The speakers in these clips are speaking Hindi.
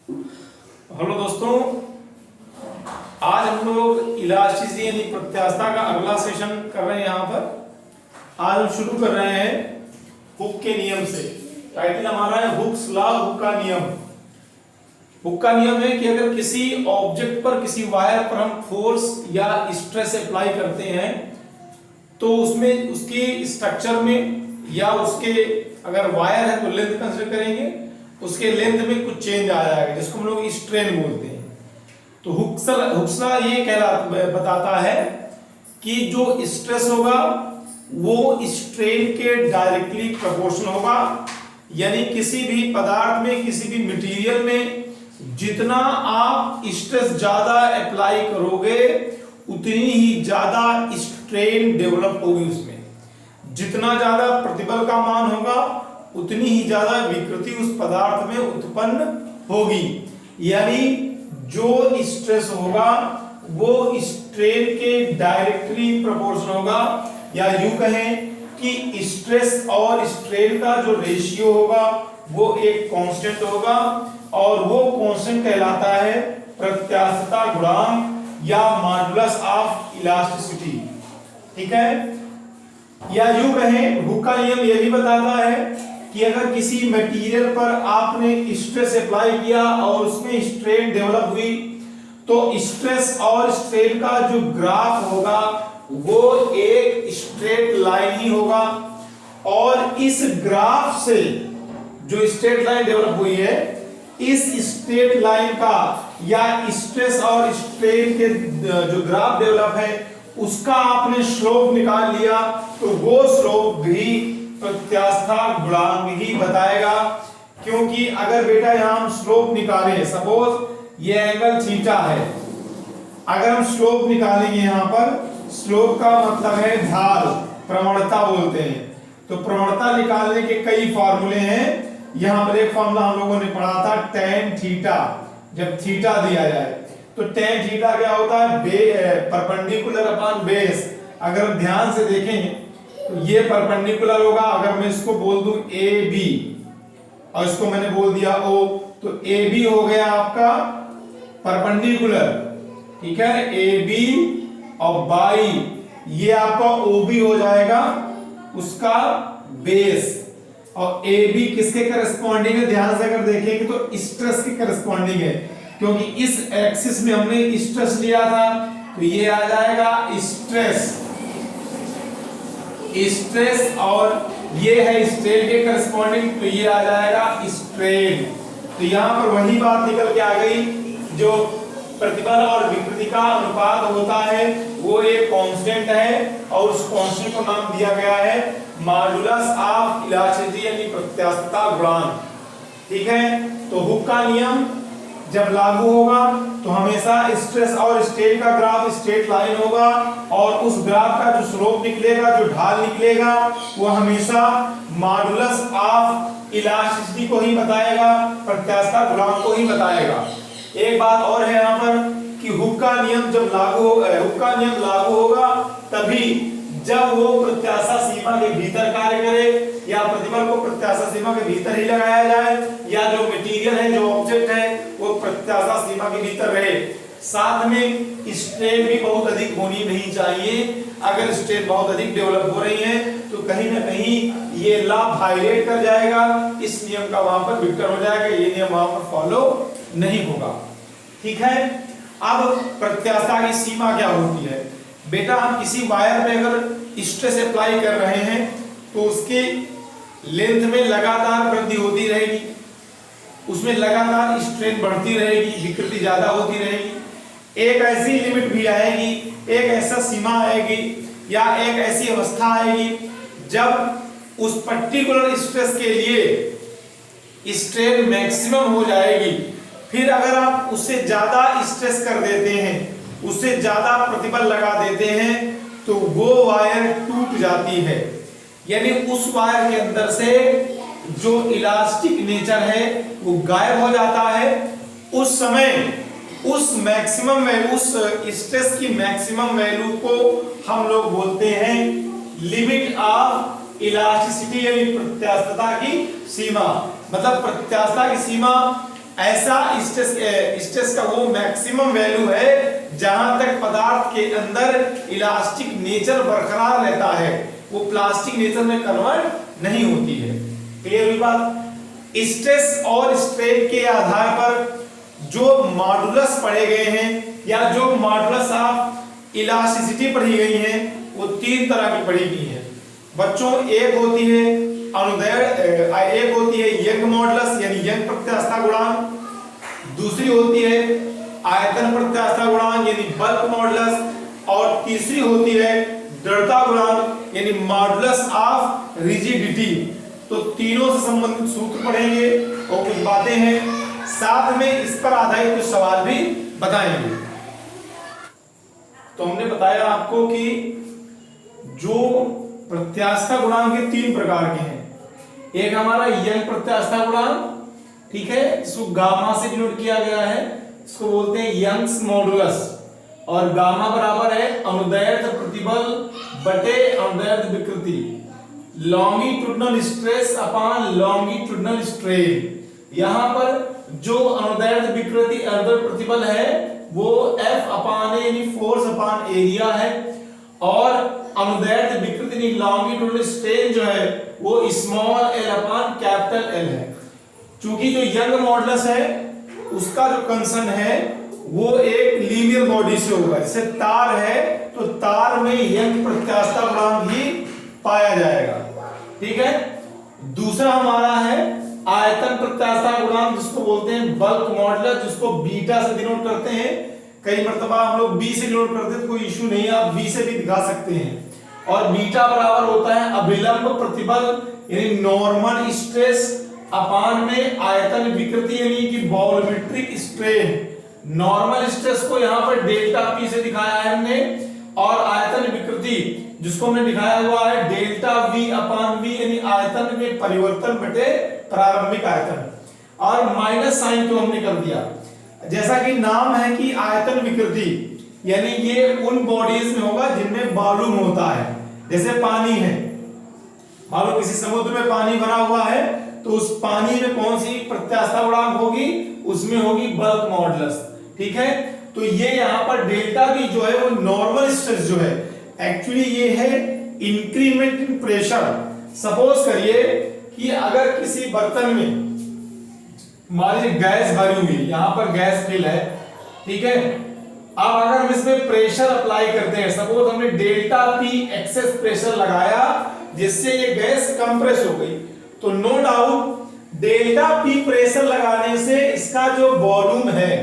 हेलो दोस्तों, आज हम लोग इलास्टिसिटी यानी प्रत्यास्थता का अगला सेशन कर रहे हैं। यहाँ पर आज हम शुरू कर रहे हैं हुक के नियम से। टाइटल हमारा है हुक्स लॉ, हुक का नियम। हुक का नियम है कि अगर किसी ऑब्जेक्ट पर, किसी वायर पर हम फोर्स या स्ट्रेस अप्लाई करते हैं तो उसमें उसके स्ट्रक्चर में या उसके अगर वायर है तो लेंथ कंसीडर करेंगे, उसके लेंथ में कुछ चेंज आ जाएगा जिसको हम लोग स्ट्रेन बोलते हैं। तो हुक्स लॉ ये बताता है कि जो स्ट्रेस होगा वो स्ट्रेन के डायरेक्टली प्रोपोर्शनल होगा। यानी किसी भी पदार्थ में, किसी भी मटेरियल में जितना आप स्ट्रेस ज्यादा अप्लाई करोगे उतनी ही ज्यादा स्ट्रेन डेवलप होगी। उसमें जितना ज्यादा प्रतिबल का मान होगा उतनी ही ज्यादा विकृति उस पदार्थ में उत्पन्न होगी। यानी जो स्ट्रेस होगा वो स्ट्रेन के डायरेक्टली प्रोपोर्शनल होगा, या यूं कहें कि स्ट्रेस और स्ट्रेन का जो रेशियो होगा वो एक कांस्टेंट होगा और वो कांस्टेंट कहलाता है प्रत्यास्थता गुणांक या मॉडुलस ऑफ इलास्टिसिटी। ठीक है, या यूं कहें हुक का नियम यह भी बताता है कि अगर किसी मटेरियल पर आपने स्ट्रेस अप्लाई किया और उसमें स्ट्रेन डेवलप हुई तो स्ट्रेस और स्ट्रेन का जो ग्राफ होगा वो एक स्ट्रेट लाइन ही होगा। और इस ग्राफ से जो स्ट्रेट लाइन डेवलप हुई है, इस स्ट्रेट लाइन का या स्ट्रेस और स्ट्रेन के जो ग्राफ डेवलप है उसका आपने स्लोप निकाल लिया तो वो स्लोप भी प्रत्यास्थता गुणांक ही बताएगा। क्योंकि अगर बेटा यहां हम स्लोप निकालें, सपोज ये एंगल थीटा है, अगर हम स्लोप निकालेंगे यहां पर, स्लोप का मतलब है ढाल, प्रवणता बोलते हैं। तो प्रवणता निकालने के कई फार्मूले हैं। यहां पर एक फार्मूला हम लोगों ने पढ़ा था tan थीटा। जब थीटा दिया जाए तो tan थीटा क्या होता है, परपेंडिकुलर अपॉन बेस। अगर ध्यान से देखें तो ये परपेंडिकुलर होगा। अगर मैं इसको बोल दूं AB और इसको मैंने बोल दिया O, तो AB हो गया आपका परपेंडिकुलर, ठीक है, AB और बाई ये आपका OB हो जाएगा उसका बेस। और AB किसके करस्पॉन्डिंग है, ध्यान से अगर देखेंगे तो स्ट्रेस के करस्पॉन्डिंग है, क्योंकि इस एक्सिस में हमने स्ट्रेस लिया था। तो ये आ जाएगा स्ट्रेस, स्ट्रेस और ये है स्ट्रेन के करस्पॉन्डिंग, तो ये आ जाएगा स्ट्रेन। तो यहां पर वही बात निकल के आ गई, जो प्रतिबल और विकृति का अनुपात होता है वो एक कांस्टेंट है और उस कांस्टेंट को नाम दिया गया है मॉडुलस ऑफ इलास्टिसिटी यानी प्रत्यास्थता गुणांक। ठीक है, तो हुक का नियम जब लागू होगा तो हमेशा स्ट्रेस और स्ट्रेन का ग्राफ स्ट्रेट लाइन होगा और उस ग्राफ का जो स्लोप निकलेगा, जो ढाल निकलेगा, वो हमेशा मॉडुलस ऑफ इलास्टिसिटी को ही बताएगा, प्रत्यास्थता गुणांक को ही बताएगा। एक बात और है यहाँ पर कि हुक का नियम जब लागू होगा तभी जब वो प्रत्याशा सीमा के भीतर कार्य करे, या प्रतिबल को प्रत्याशा सीमा के भीतर ही लगाया जाए, या जो मटेरियल है, जो ऑब्जेक्ट है, वो प्रत्याशा सीमा के भीतर रहे। साथ में स्ट्रेन भी बहुत अधिक होनी नहीं चाहिए। अगर स्ट्रेन बहुत अधिक डेवलप हो रही है तो कहीं ना कहीं ये लॉ वायलेट कर जाएगा, इस नियम का वहां पर विघटन हो जाएगा, ये नियम वहां पर फॉलो नहीं होगा। ठीक है, अब प्रत्याशा की सीमा क्या होती है बेटा, हम किसी वायर में अगर स्ट्रेस अप्लाई कर रहे हैं तो उसके लेंथ में लगातार वृद्धि होती रहेगी, उसमें लगातार स्ट्रेन बढ़ती रहेगी, विकृति ज्यादा होती रहेगी। एक ऐसी लिमिट भी आएगी, एक ऐसा सीमा आएगी या एक ऐसी अवस्था आएगी जब उस पर्टिकुलर स्ट्रेस के लिए स्ट्रेन मैक्सिमम हो जाएगी। फिर अगर आप उससे ज्यादा स्ट्रेस कर देते हैं, उससे ज्यादा प्रतिबल लगा देते हैं तो वो वायर टूट जाती है। यानी उस वायर के अंदर से जो इलास्टिक नेचर है वो गायब हो जाता है। उस समय उस मैक्सिमम में उस स्ट्रेस की मैक्सिमम वैल्यू को हम लोग बोलते हैं लिमिट ऑफ इलास्टिसिटी यानी प्रत्यास्थता की सीमा। मतलब प्रत्यास्थता की सीमा ऐसा स्ट्रेस का वो मैक्सिमम वैल्यू है जहां तक पदार्थ के अंदर इलास्टिक नेचर बरकरार रहता है, वो प्लास्टिक नेचर में कन्वर्ट नहीं होती है। क्लियर हुई बात? स्ट्रेस और स्ट्रेन के आधार पर जो मॉडुलस पढ़े गए हैं या जो मॉडुलस ऑफ इलास्टिसिटी पढ़ी गई है वो तीन तरह की पढ़ी गई है बच्चों। एक होती है अनुदैर्ध्य, एक होती है यंग मॉडुलस यानी यंग प्रत्यास्थता गुणांक, दूसरी होती है आयतन प्रत्यास्थता गुणांक यानी बल्क मॉडुलस, और तीसरी होती है दृढ़ता गुणांक यानी मॉडुलस ऑफ रिजिडिटी। तो तीनों से संबंधित सूत्र पढ़ेंगे और कुछ बातें हैं, साथ में इस पर आधारित कुछ सवाल भी बताएंगे। तो हमने बताया आपको कि जो प्रत्यास्थता गुणांक के तीन प्रकार के हैं। एक हमारा यंग प्रत्यास्थता गुणांक, ठीक है, इसको गामा से डिनोट किया गया है, इसको बोलते हैं यंग्स मॉडुलस, और गामा बराबर है अनुदैर्ध्य प्रतिबल बटे अनुदैर्ध्य विकृति, longitudinal stress upon longitudinal strain. यहां पर जो अनुदैर्ध्य विकृति अनुदैर्ध्य प्रतिबल है वो F अपॉन ए यानी फोर्स अपॉन एरिया है, और अनुदैर्ध्य विकृति यानी लॉन्गिट्यूडिनल स्ट्रेन जो है वो small l upon capital L है। चूंकि जो यंग मॉडुलस है उसका जो कंसर्न है वो एक लीनियर बॉडी से होगा, जैसे तार है तो तार में यंग प्रत्यास्थता गुणांक ही पाया जाएगा, ठीक है। दूसरा हमारा है आयतन प्रत्यास्थता गुणांक जिसको बोलते हैं बल्क मॉडुलस, जिसको बीटा से डिनोट करते हैं। कई मर्तबा हम लोग बी से डिनोट करते हैं तो कोई इशू नहीं है, आप बी से भी दिखा सकते हैं। और बीटा बराबर होता है अभिलंब प्रतिबल यानी नॉर्मल स्ट्रेस अपान में आयतन विकृति यानी कि वॉल्यूमेट्रिक स्ट्रेन। नॉर्मल स्ट्रेस को यहां पर डेल्टा पी से दिखाया है हमने, और आयतन विकृति जिसको हमने दिखाया हुआ है डेल्टा वी अपान वी यानी आयतन में परिवर्तन बटे प्रारंभिक आयतन, और माइनस साइन को हमने कर दिया। जैसा कि नाम है कि आयतन विकृति यानी ये उन बॉडीज में होगा जिनमें वॉल्यूम होता है, जैसे पानी है, मान लो किसी समुद्र में पानी भरा हुआ है तो उस पानी में कौन सी प्रत्यास्थता गुणांक होगी, उसमें होगी बल्क मॉडुलस, ठीक है। तो ये यहां पर डेल्टा भी जो है वो नॉर्मल स्ट्रेस जो है, एक्चुअली ये है इंक्रीमेंट इन प्रेशर। सपोज करिए कि अगर किसी बर्तन में मान लीजिए गैस भरी हुई, यहां पर गैस फिल है, ठीक है। अब अगर हम इसमें प्रेशर अप्लाई करते हैं, सपोज हमने डेल्टा पी एक्सेस प्रेशर लगाया जिससे ये गैस कंप्रेस हो गई, तो no doubt delta P pressure लगाने से इसका जो वॉल्यूम है,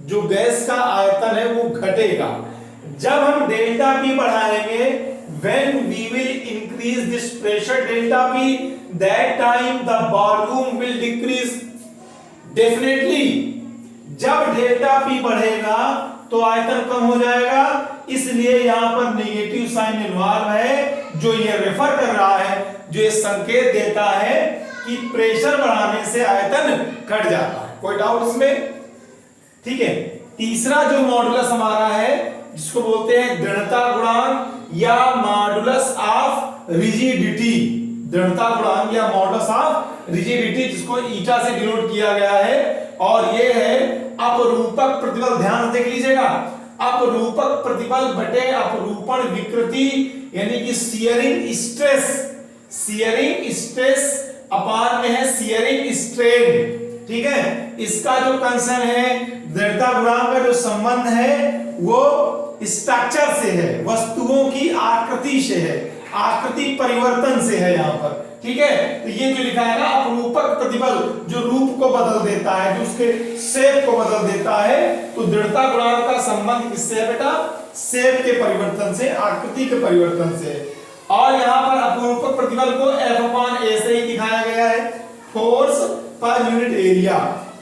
जो गैस का आयतन है वो घटेगा। जब हम डेल्टा पी बढ़ाएंगे, when we will increase this pressure delta p, that time the volume will decrease definitely। जब डेल्टा पी बढ़ेगा तो आयतन कम हो जाएगा, इसलिए यहां पर नेगेटिव साइन इन्वॉल्व है, जो ये रेफर कर रहा है, जो ये संकेत देता है कि प्रेशर बढ़ाने से आयतन घट जाता है। कोई डाउट इसमें? ठीक है। तीसरा जो मॉडुलस हमारा है जिसको बोलते हैं दृढ़ता गुणांक या मॉडुलस ऑफ रिजिडिटी, दृढ़ता गुणांक या मॉडुलस ऑफ रिजिडिटी, जिसको ईटा से डिनोट किया गया है, और ये है अपरूपक प्रतिबल। ध्यान से देख लीजिएगा, अपरूपक प्रतिबल बटे अपरूपण विकृति यानी कि shearing stress, shearing stress upon में है शियरिंग स्ट्रेन, ठीक है। इसका जो कंसर्न है, दृढ़ता गुणांक का जो संबंध है वो स्ट्रक्चर से है, वस्तुओं की आकृति से है, आकृति परिवर्तन से है यहां पर, ठीक है। तो ये जो लिखा है ना अपरूपक प्रतिबल, जो रूप को बदल देता है, जो उसके शेप को बदल देता है, तो दृढ़ता गुणांक का संबंध किससे है बेटा? शेप के परिवर्तन से, आकृति के परिवर्तन से। और यहां पर अपरूपक प्रतिबल को F/A से ही दिखाया गया है, फोर्स पर यूनिट एरिया,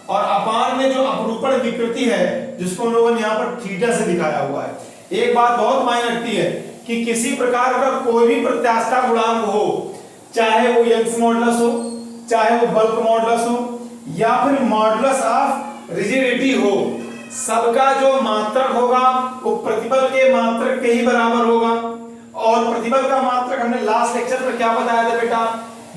और अपान में जो अपरूपण विकृति है जिसको हम लोगों ने यहां पर थीटा से दिखाया हुआ है। एक बात बहुत मायने रखती है कि किसी प्रकार का कोई भी प्रत्यास्थता गुणांक हो, चाहे वो यंग्स मॉडुलस हो, चाहे वो बल्क मॉडुलस हो, या फिर मॉडुलस ऑफ रिजिडिटी हो, सबका जो मात्रक होगा वो प्रतिबल के मात्रक के ही बराबर होगा। और प्रतिबल का मात्रक हमने लास्ट लेक्चर में क्या बताया था बेटा?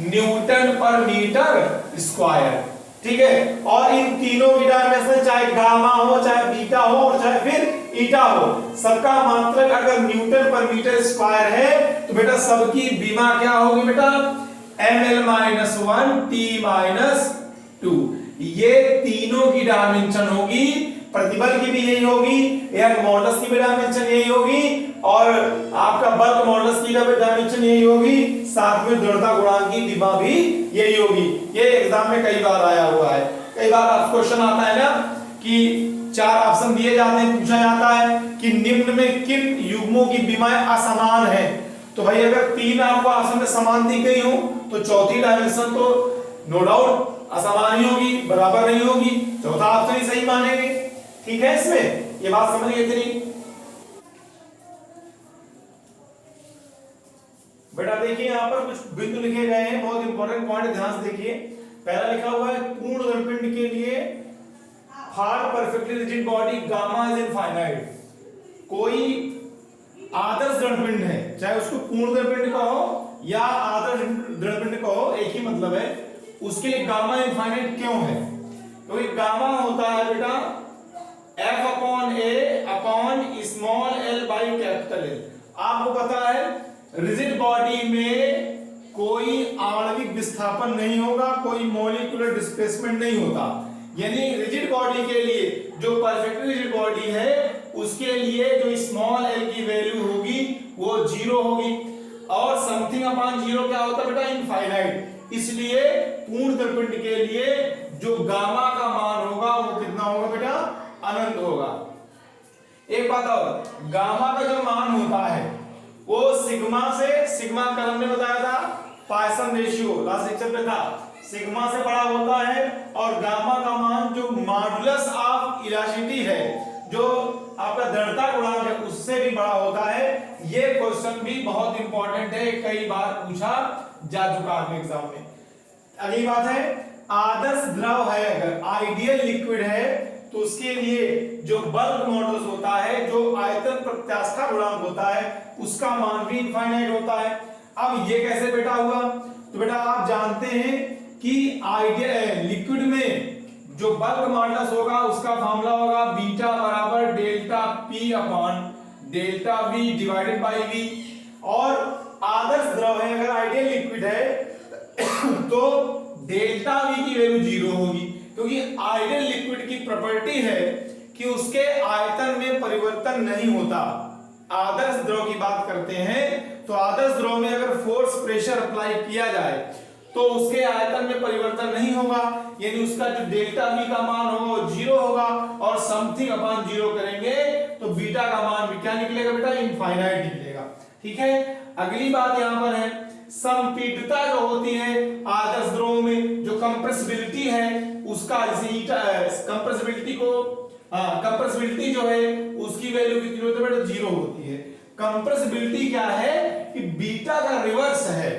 न्यूटन पर मीटर स्क्वायर। ठीक है। और इन तीनों की डायमेंशन चाहे गामा हो, चाहे बीटा हो और चाहे फिर ईटा हो, सबका मात्रक अगर न्यूटन पर मीटर स्क्वायर है तो बेटा सबकी बीमा क्या होगी बेटा, ml-1 t-2। ये तीनों की डायमेंशन होगी, प्रतिबल की भी यही होगी, एयर मॉडुलस की भी डायमेंशन यही होगी और आपका बल्क मॉडुलस की भी डायमेंशन यही होगी, साथ में दृढ़ता गुणांक की बीमा भी यही होगी। ये एग्जाम में कई बार आया हुआ है, कई बार आप क्वेश्चन आता है ना कि 4 ऑप्शन दिए जाते हैं, पूछा जाता है कि निम्न में किन युग्मों की बीमाएं असमान है। तो भाई अगर 3 आपको ऑप्शन में समान दी गई हो तो चौथी डायमेंशन तो नो डाउट असमान ही होगी, बराबर नहीं होगी, चौथा ऑप्शन ही सही मानेंगे। ठीक है, इसमें ये बात समझ गए इतनी। बेटा देखिए यहाँ पर कुछ बिंदु लिखे गए हैं, बहुत इंपॉर्टेंट पॉइंट, ध्यान से देखिए। पहला लिखा हुआ है पूर्ण दर्पण के लिए hard perfectly rigid body gamma is infinite. कोई आदर्श दृढ़पिंड है, चाहे उसको पूर्ण दृढ़पिंड कहो या आदर्श दृढ़पिंड कहो, एक ही मतलब है, उसके लिए गामा इनफाइनाइट क्यों है? क्योंकि गामा होता है बेटा F/A/l। आपको पता है रिजिड बॉडी में कोई आणविक विस्थापन नहीं होगा, कोई मॉलिक्यूलर डिस्प्लेसमेंट नहीं होता। यानी रिजिड बॉडी के लिए, जो परफेक्टली रिजिड बॉडी है उसके लिए जो स्मॉल एल की वैल्यू होगी वो 0 होगी और समथिंग अपॉन 0 क्या होता है बेटा, इनफाइनाइट। इसलिए पूर्ण दर्पण के लिए जो गामा का मान होगा वो कितना होगा बेटा, अनंत होगा। एक बात और, गामा का जो मान होता है वो सिग्मा कलम ने बताया था, पाइसन रेशियो लास्ट लेक्चर में था, सिग्मा से बड़ा होता है और गामा का मान जो मॉडुलस ऑफ इलास्टिसिटी है, जो आपका दृढ़ता गुणांक है, उससे भी बड़ा होता है। ये क्वेश्चन भी बहुत इंपॉर्टेंट है, कई बार पूछा जा चुका है एग्जाम में। अगली बात है आदर्श द्रव है, अगर आइडियल लिक्विड है तो उसके लिए जो बल्क मॉडुलस होता है, जो आयतन प्रत्यास्था गुणांक होता है, उसका मान भी इनफाइनाइट होता है। अब ये कैसे बेटा हुआ? तो बेटा आप जानते हैं कि आइडियल लिक्विड में जो बल्क मॉडुलस होगा उसका फॉर्मूला होगा बीटा बराबर delta P upon delta V divided by V. और आदर्श द्रव है, अगर आइडियल लिक्विड है तो डेल्टा वी की वैल्यू 0 होगी, क्योंकि आइडियल लिक्विड की प्रॉपर्टी है कि उसके आयतन में परिवर्तन नहीं होता। आदर्श द्रव की बात करते हैं तो आदर्श द्रव में अगर फोर्स प्रेशर अप्लाई किया जाए तो उसके आयतन में परिवर्तन नहीं होगा, यानी उसका जो डेल्टा वी का मान होगा वो 0 होगा और समथिंग अपॉन 0 करेंगे तो बीटा का मान भी क्या निकलेगा बेटा, इनफाइनाइट निकलेगा। ठीक है, अगली बात यहां पर है संपीड़ितता जो होती है आदर्श द्रव में, जो कंप्रेसिबिलिटी है उसका, कंप्रेसिबिलिटी जो है उसकी वैल्यू कितनी होती है बेटा, 0 होती है। कंप्रेसिबिलिटी क्या है कि बीटा का रिवर्स है,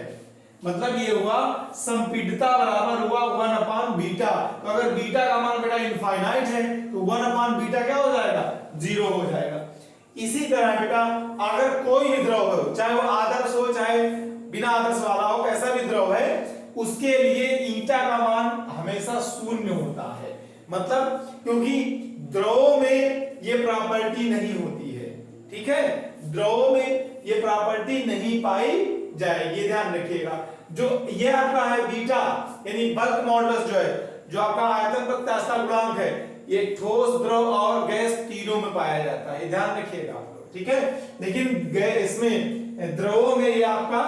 मतलब ये हुआ संपीड़ितता बराबर हुआ 1 अपॉन बीटा। तो अगर बीटा का मान बेटा इनफाइनाइट है तो 1 अपॉन बीटा क्या हो जाएगा, 0 हो जाएगा। इसी तरह बेटा अगर कोई भी द्रव हो, चाहे वो आदर्श हो चाहे बिना आदर्श वाला हो, कैसा भी द्रव है, उसके लिए ईटा का मान हमेशा 0 होता है। मतलब क्योंकि द्रव में ये प्रॉपर्टी नहीं होती है। ठीक है, द्रव में ये प्रॉपर्टी नहीं पाई जाएगी, ये ध्यान रखिएगा। जो ये आपका है बीटा यानी बल्क मॉडुलस जो है, जो आपका आयतन प्रत्यास्था गुणांक है, ये ठोस द्रव और गैस तीनों में पाया जाता है, ये ध्यान रखिएगा आप लोग। ठीक है, लेकिन इसमें द्रवों में ये आपका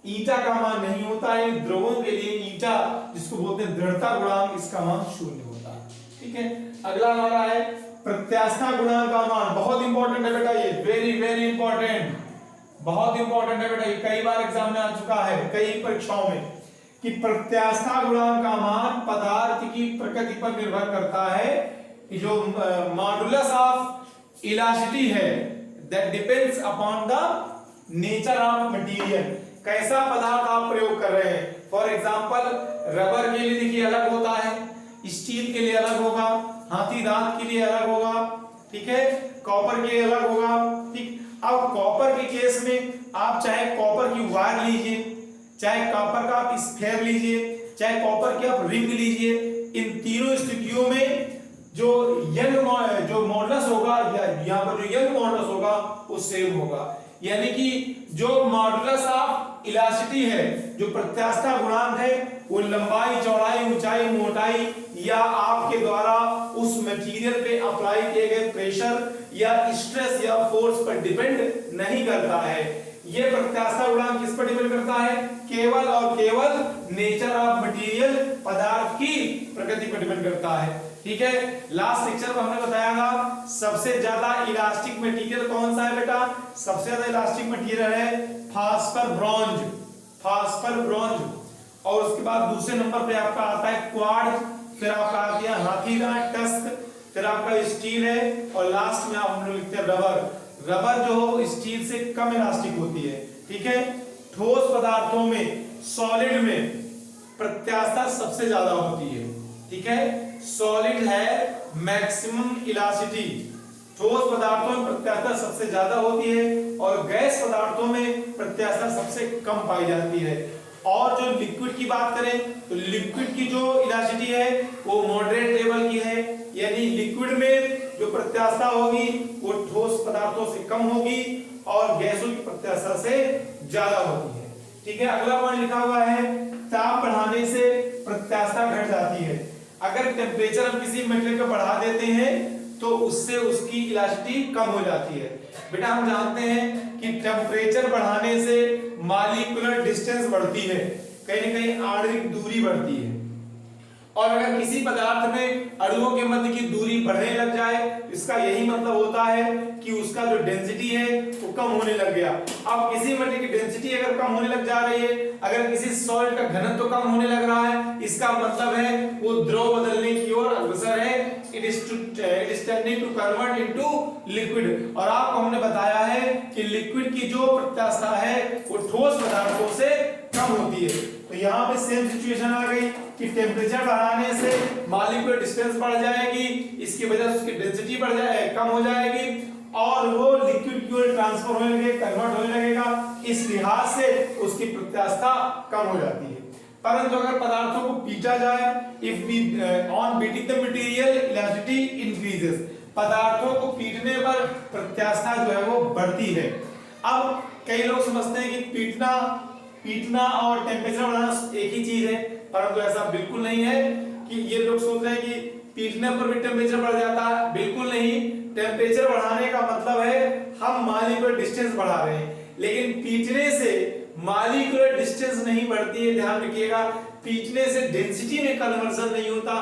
ईटा का मान नहीं होता है। द्रवों के लिए ईटा जिसको बोलते हैं दृढ़ता गुणांक, इसका मान 0 होता है। ठीक है, अगला हमारा है प्रत्यास्था गुणांक का मान, बहुत इंपॉर्टेंट है बेटा, ये वेरी वेरी इंपॉर्टेंट, बहुत इंपॉर्टेंट है बेटा, ये कई बार एग्जाम में आ चुका है कई परीक्षाओं में कि प्रत्यास्था गुणांक का मान पदार्थ की प्रकृति पर निर्भर करता है। जो मॉडुलस ऑफ इलास्टिसिटी है that depends upon the nature of material, कैसा पदार्थ आप प्रयोग कर रहे हैं। फॉर एग्जांपल रबर के लिए देखिए अलग होता है, स्टील के लिए अलग होगा, हाथी दांत के लिए अलग होगा, ठीक है, कॉपर के लिए अलग होगा। ठीक, अब कॉपर के केस में आप चाहे कॉपर की वायर लीजिए, चाहे कॉपर का आप स्फेयर लीजिए, चाहे कॉपर की आप रिंग लीजिए, इन तीनों स्थितियों में जो यंग जो मॉडुलस होगा, यहाँ पर जो यंग मॉडुलस होगा वो सेम होगा। यानी कि जो मॉडुलस ऑफ इलास्टिसिटी है, जो प्रत्यास्थता गुणांक है, वो लंबाई, चौड़ाई, ऊंचाई, मोटाई या आपके द्वारा उस मटेरियल पे अप्लाई किए गए प्रेशर या स्ट्रेस या फोर्स पर डिपेंड नहीं करता है। ये प्रत्यास्थता गुणांक किस पर डिपेंड करता है? केवल और केवल नेचर ऑफ मटेरियल, पदार्थ की प्रकृति पर डिपेंड करता है। ठीक है, लास्ट लेक्चर में हमने बताया था सबसे ज्यादा इलास्टिक मटेरियल कौन सा है बेटा? सबसे ज्यादा इलास्टिक मटेरियल है फास्फर ब्रॉन्ज, फास्फर ब्रॉन्ज। और उसके बाद दूसरे नंबर पे आपका आता है क्वार्ट्ज, फिर आपका आती है हाथीदांत, टस्क, फिर आपका स्टील है, और लास्ट में हम लोग लिखते हैं रबर। रबर जो हो स्टील से कम इलास्टिक होती है। ठीक है, ठोस पदार्थों में, सॉलिड में प्रत्यास्थता सबसे ज्यादा होती है। ठीक है, सॉलिड है मैक्सिमम इलास्टिसिटी, ठोस पदार्थों में प्रत्यास्थता सबसे ज्यादा होती है, और गैस पदार्थों में प्रत्यास्थता सबसे कम पाई जाती है। और जो लिक्विड की बात करें तो लिक्विड की जो इलास्टिसिटी है वो मॉडरेट लेवल की है, यानी लिक्विड में जो प्रत्यास्थता होगी वो ठोस पदार्थों से कम होगी और गैसों की प्रत्यास्थता से ज्यादा होती है। ठीक है, अगला पॉइंट लिखा हुआ है ताप बढ़ाने से प्रत्यास्थता घट जाती है। अगर टेम्परेचर हम किसी मेटेरियल को बढ़ा देते हैं तो उससे उसकी इलास्टिसिटी कम हो जाती है। बेटा हम जानते हैं कि टेम्परेचर बढ़ाने से मॉलिक्यूलर डिस्टेंस बढ़ती है, कहीं ना कहीं आणविक दूरी बढ़ती है, और अगर किसी पदार्थ में अणुओं के मध्य की दूरी बढ़ने लग जाए, इसका यही मतलब होता है कि उसका जो डेंसिटी है वो कम होने लग गया। अब किसी मटेरियल की डेंसिटी अगर कम होने लग जा रही है, अगर किसी सॉलिड का घनत्व कम होने लग रहा है, इसका मतलब है वो द्रव बदलने की ओर अग्रसर है, it is tending to convert into liquid. और आपको हमने बताया है कि लिक्विड की जो प्रत्यास्थता है वो ठोस पदार्थों से कम होती है। तो यहाँ पे सेम सिचुएशन आ गई कि टेम्परेचर बढ़ाने से मॉलिक्यूलर डिस्टेंस बढ़ जाएगी, इसकी वजह से उसकी डेंसिटी बढ़ जाए कम हो जाएगी और वो लिक्विड की ओर ट्रांसफर होने लगे, कन्वर्ट होने लगेगा। इस लिहाज से उसकी प्रत्यास्थता कम हो जाती है। परंतु अगर पदार्थों को पीटा जाए, if we on beating the material elasticity increases, पदार्थों को पीटने पर प्रत्यास्थता जो है वो बढ़ती है। अब कई लोग समझते हैं कि पीटना और टेम्परेचर बढ़ाना एक ही चीज है, परंतु ऐसा बिल्कुल नहीं है। कि ये लोग सोच रहे हैं कि पीटने पर भी टेम्परेचर बढ़ जाता है, बिल्कुल नहीं। टेम्परेचर बढ़ाने का मतलब है हम मॉलिक्यूलर डिस्टेंस बढ़ा रहे हैं, लेकिन पीटने से मॉलिक्यूलर डिस्टेंस नहीं बढ़ती है, ध्यान रखिएगा। पीटने से डेंसिटी में कन्वर्जन नहीं होता,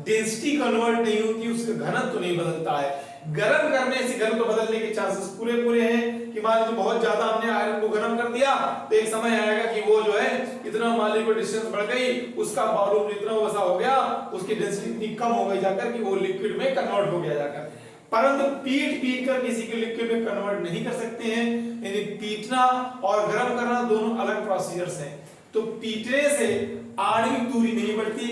डेंसिटी कन्वर्ट नहीं होती, उसका घनत्व नहीं बदलता है। गर्म करने से घनत्व बदलने के चांसेस पूरे हैं कि मान लीजिए बहुत ज्यादा हमने आयरन को गर्म कर दिया तो एक समय आएगा कि वो जो है इतना मॉलिक्यूलर डिस्टेंस बढ़ गई, उसका वॉल्यूम इतना वैसा हो गया, उसकी डेंसिटी इतनी कम हो गई जाकर कि वो लिक्विड में कन्वर्ट हो गया जाकर। परंतु पीट कर किसी के लिक्विड में कन्वर्ट नहीं कर सकते हैं। यानी पीटना और गर्म करना दोनों अलग प्रोसीजर्स हैं। तो पीटने से आणविक दूरी नहीं बढ़ती,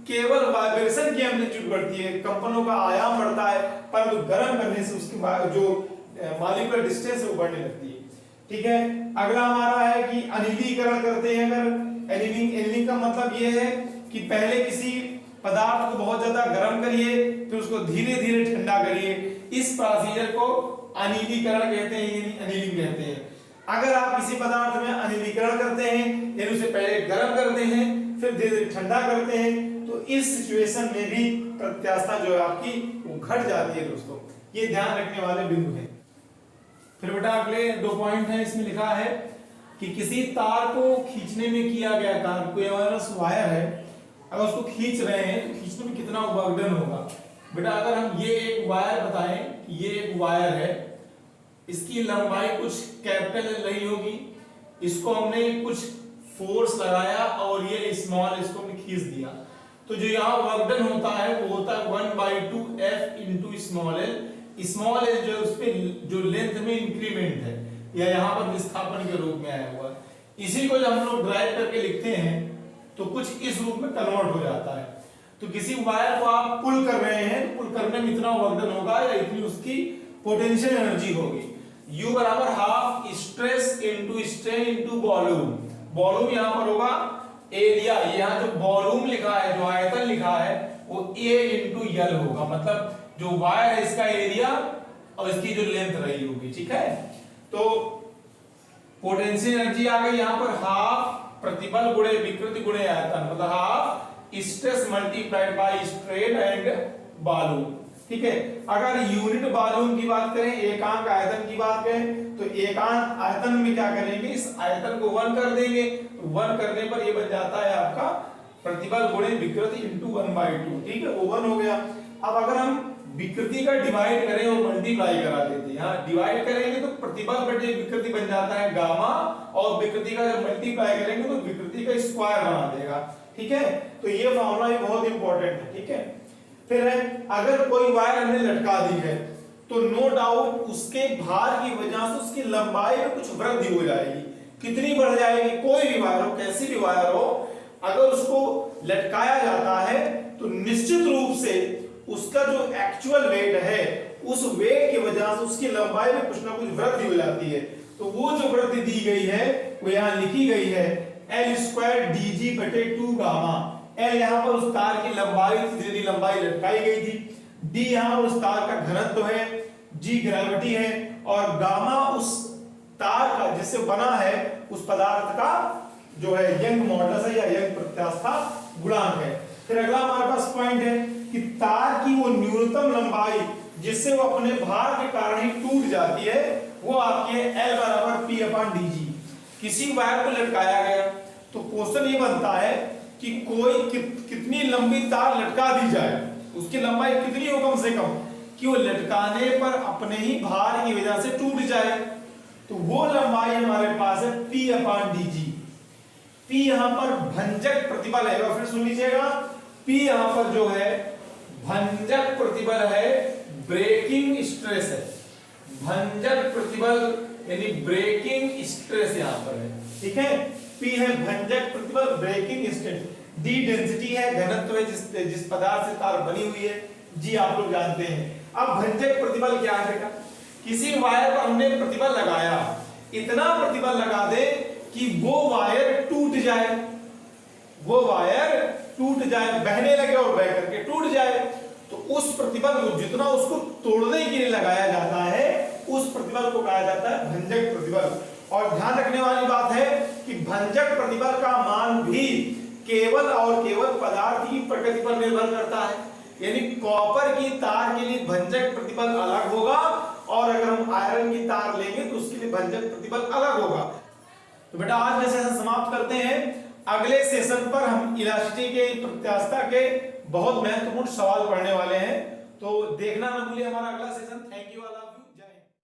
केवल वाइब्रेशन की एम्पलीट्यूड बढ़ती है, कंपनों का आयाम बढ़ता है, परंतु गर्म करने से उसकी जो मॉलिक्यूलर डिस्टेंस है वो बढ़ने लगती है। ठीक है, अगला हमारा है कि अनिलीकरण करते हैं। अगर एनिलिंग का मतलब ये है कि पहले किसी पदार्थ को बहुत ज्यादा गर्म करिए, फिर उसको धीरे धीरे ठंडा करिए, इस प्रोसीजर को अनिलीकरण कहते हैं, यानी अनिलिंग कहते हैं। अगर आप किसी पदार्थ में अनिलीकरण करते हैं, यानी उसे पहले गर्म करते हैं फिर धीरे धीरे ठंडा करते हैं, तो इस सिचुएशन में भी प्रत्यास्थता जो है आपकी वो घट जाती है दोस्तों। ये ध्यान रखने वाले बिंदु हैं। फिर बेटा अगले 2 पॉइंट हैं, इसमें लिखा है कि किसी तार को खींचने में किया गया कार्य, कोई हमारा वायर है, अगर उसको खींच रहे हैं तो खींचने में कितना वर्कडन होगा। बेटा अगर हम ये एक वायर बताएं, ये एक वायर है, इसकी लंबाई कुछ कैपिटल रही होगी, इसको हमने कुछ फोर्स लगाया और ये स्मॉल इसको हमने खींच दिया, तो जो यहाँ वर्कडन होता है वो होता है 1/2 F into small L. Small L जो उस पे जो लेंथ में इंक्रीमेंट है या यहाँ पर विस्थापन के रूप में आया हुआ, इसी को जब हम लोग ड्राइव करके लिखते हैं तो कुछ इस रूप में कन्वर्ट हो जाता है। तो किसी वायर को आप पुल कर रहे हैं, पुल करने में इतना वर्कडन होगा या इतनी उसकी पोटेंशियल एनर्जी होगी। U बराबर half stress into strain into volume. Volume यहाँ पर होगा एरिया, यहाँ जो वॉल्यूम लिखा है, जो आयतन लिखा है, वो A इंटू यल होगा, मतलब जो वायर है इसका एरिया और इसकी जो लेंथ रही होगी, ठीक है। तो पोटेंशियल एनर्जी आ गई यहाँ पर हाफ प्रतिबल गुणे विकृति गुणे आयतन, मतलब half stress multiplied by strain and volume, ठीक है। अगर यूनिट वॉल्यूम की बात करें, एकांक आयतन की बात करें, तो एकांक आयतन में क्या करेंगे, इस आयतन को 1 कर देंगे, तो 1 करने पर ये बन जाता है आपका प्रतिबल गुणे विकृति इंटू 1/2, ठीक है, वो 1 हो गया। अब अगर हम विकृति का डिवाइड करें और मल्टीप्लाई करा देते हैं, यहाँ डिवाइड करेंगे तो प्रतिबल बटे विकृति बन जाता है गामा, और विकृति का जब मल्टीप्लाई करेंगे तो विकृति का स्क्वायर बना देगा, ठीक है। तो ये फॉर्मूला भी बहुत इंपॉर्टेंट है, ठीक है। फिर है, अगर कोई वायर हमने लटका दी है तो नो डाउट उसके भार की वजह से उसकी लंबाई में कुछ वृद्धि हो जाएगी। कितनी बढ़ जाएगी, कोई भी वायर हो, कैसी भी वायर हो, अगर उसको लटकाया जाता है तो निश्चित रूप से उसका जो एक्चुअल वेट है, उस वेट की वजह से उसकी लंबाई में कुछ ना कुछ वृद्धि हो जाती है। तो वो जो वृद्धि दी गई है वो यहाँ लिखी गई है L² dg बटे 2 गामा। L यहाँ पर उस तार की लंबाई थी, जितनी लंबाई लटकाई गई थी, D यहाँ पर उस तार का घनत्व है, G ग्रेविटी है, और गामा उस तार का जिससे बना है उस पदार्थ का जो है यंग मॉडुलस है या यंग प्रत्यास्था गुणांक है। फिर अगला हमारे पास पॉइंट है कि तार की वो न्यूनतम लंबाई जिससे वो अपने भार के कारण ही टूट जाती है, वो आपकी है L बराबर P/dg। किसी वायर को लटकाया गया तो क्वेश्चन ये बनता है कि कोई कितनी लंबी तार लटका दी जाए, उसकी लंबाई कितनी हो कम से कम कि वो लटकाने पर अपने ही भार की वजह से टूट जाए। तो वो लंबाई हमारे पास है P/dg। P यहां पर भंजक प्रतिबल है, फिर सुन लीजिएगा, P यहां पर जो है भंजक प्रतिबल है, ब्रेकिंग स्ट्रेस है, भंजक प्रतिबल यानी ब्रेकिंग स्ट्रेस यहां पर है, ठीक है। P है भंजक प्रतिबल, ब्रेकिंग स्ट्रेस, D डेंसिटी है, घनत्व है जिस पदार्थ से तार बनी हुई है, G आप लोग जानते हैं। अब भंजक प्रतिबल क्या है बेटा, किसी वायर पर हमने प्रतिबल लगाया, इतना प्रतिबल लगा दे कि वो वायर टूट जाए, वो वायर टूट जाए, बहने लगे और बह करके टूट जाए। तो उस प्रतिबल को जितना उसको तोड़ने के लिए लगाया जाता है, उस प्रतिबल को कहा जाता है भंजक प्रतिबल। और ध्यान रखने वाली बात है कि भंजक प्रतिबल का मान भी केवल और केवल पदार्थ की प्रकृति पर निर्भर करता है, यानी कॉपर की तार के लिए भंजक प्रतिबल अलग होगा, और अगर हम आयरन की तार लेंगे तो उसके लिए भंजक प्रतिबल अलग होगा। तो बेटा आज का सेशन समाप्त करते हैं। अगले सेशन पर हम इलास्टिसिटी के प्रत्यास्थता के बहुत महत्वपूर्ण सवाल पढ़ने वाले हैं, तो देखना न भूलिए हमारा अगला सेशन। Thank you.